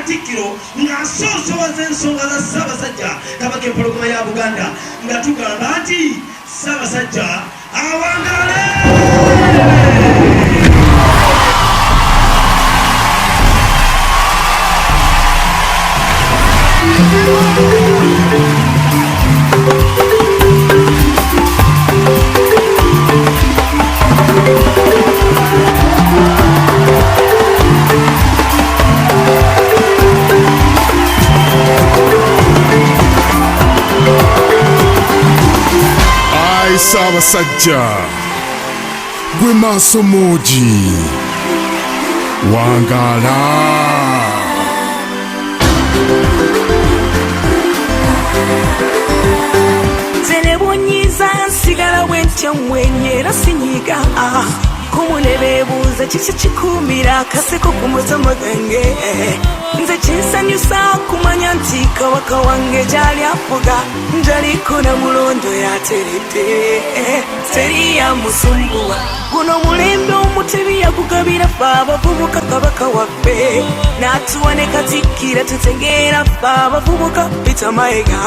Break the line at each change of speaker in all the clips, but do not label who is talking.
Katikkiro ng'asoosowaza ensonga za Ssaabasajja Kabaka empologoma ya Buganda nga tugamba nti Ssaabasajja awangale.
Ssaabasajja gwe maaso moogi wangaala.
Zenebunyiza nsigala bwentyo mwenyera sinyiga kumunebebuuza kiki kikumira akaseko ku mutima gwange. Nze kinsanyusa kumanya nti Kabaka wange gyali afuga njaliko na mulondo yateredde teri yamusumbuwa. Guno mulembe omutebi yagugabira ffe abavubuka Kabaka waffe n'atuwa ne Katikkiro tutegeera ffe abavubuka Peter Mayiga.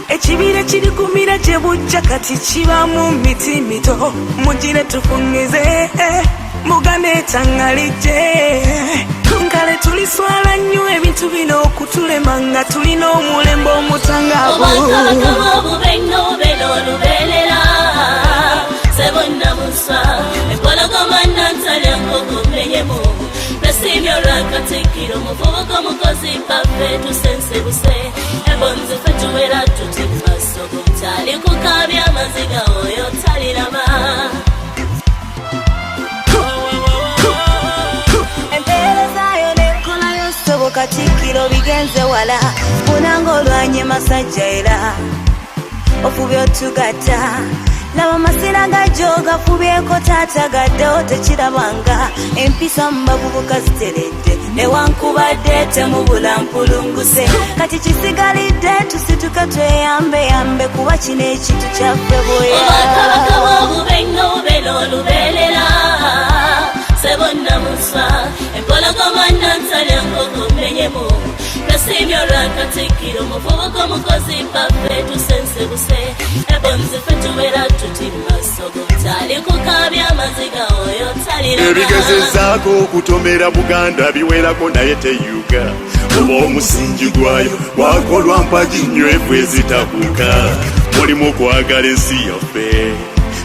Ekibira kirigumira gye bujja kati kibamu miti mito mugire tufungize Buganda etangalijje. Nkale tuliswala nnyo ebintu bino okutulema nga tulina omulembe omutangaavu.
Obwakabaka obubenga obeera olubeerera sebonna musa empologoma nansala enkoko mmenyemu nasiimye olwa Katikkiro muvubuka omukozi baffe tusensebuse ebonzi ffe tubeera tuti maaso g'otali kukabya amaziga oyo taliraba.
Katikkiro bigenze wala munanga olwanye masajja era ofubye otugatta laba masira gajo gafubyeko taata gaddewo tekirabanga empisa mu bavubuka ziteredde newankubadde temubula mpulunguse kati kisigalidde tusituka tweyambe kuba kino ekintu kyaffe bweya.
Obwakabaka bw'obubenga obeera olubeerera sebonna musa empologoma nansala enkoko mmenyemu nasiimye olwa Katikkiro muvubuka omukozi baffe tusensebuse ebonzi ffe tubeera tuti maaso g'otali kukabya amaziga oyo taliraba.
Ebigezezaako okutomera Buganda biwerako naye teyuga oba omusingi gwayo gwakolwa mpagi nnywevu ezitabuka. Mulimu okwagala ensi yaffe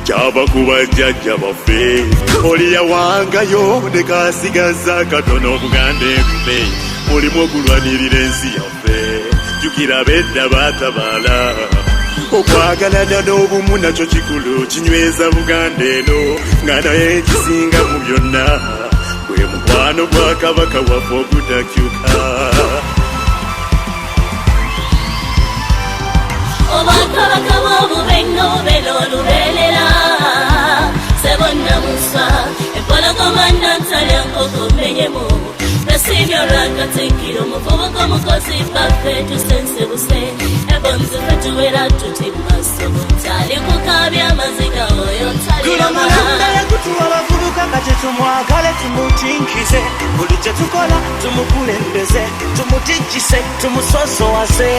kyava ku bajjajja baffe oli yawangayo ne kaasigaza katono Buganda empe. Mulimu okulwanirira ensi yaffe jjukira bedda baatabaala. Okwagalana n'obumu nakyo kikulu kinyweza Buganda eno nga naye ekisinga mu byonna gwe mukwano gwa Kabaka waffe ogutakyuka.
Obwakabaka bw'obubenga obeera olubeerera sebonna musa empologoma nansala enkoko mmenyemu nasiimye olwa Katikkiro muvubuka omukozi baffe tusensebuse ebonzi ffe tubeera tuti maaso g'otali kukabya amaziga oyo taliraba.
Kutuwa abavubuka nga tetumwagale tumutinkize buli kye tukola tumukulembeze tumutijjise tumusosowaze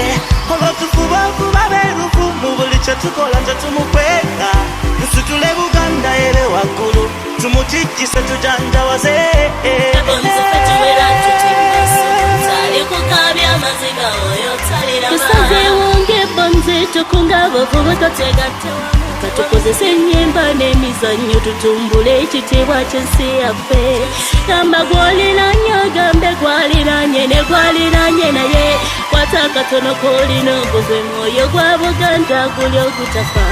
olwotufuba kuba beerufu mu buli kye tukola tetumukweka tusitule Buganda ere waggulu tumutijjise tujanjawaze.
Ebonzi ffe tubeera tuti maaso g'otali kukabya amaziga oyo taliraba. Tusazeewo ng'ebonzi tukunga abavubuka twegatte wamu katukozesa ennyimba n'emizannyo tutumbule ekitiibwa ky'ensi yaffe. Gamba gw'oliranye ogambe gwaliranye ne gwaliranye naye kwata akatono k'olina oguzwe mwoyo gwa Buganda guli ogutafa.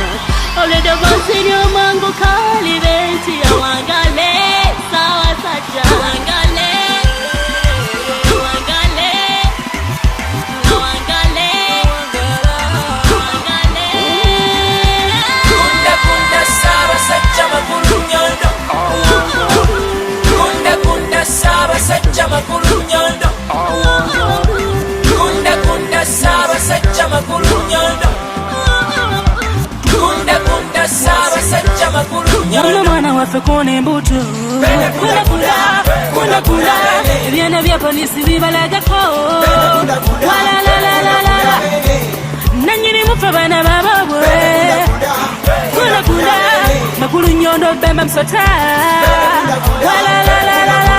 Olw'eddoboozi ly'omwanguka libe nti awangale Ssaabasajja awangale.
Ssaabasajja makulu nnyondo kunda Ssaabasajja makulu nnyondo kunda Ssaabasajja makulu nnyondo. Mwana waffe kona embuto
kunda kunda ebyana bya polisi bibalagako walalalala nanyini mufa bana bababwe kunda kunda makulu nyondo bemba msota walalalala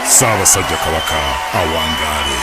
Ssaabasajja Kabaka awangaale.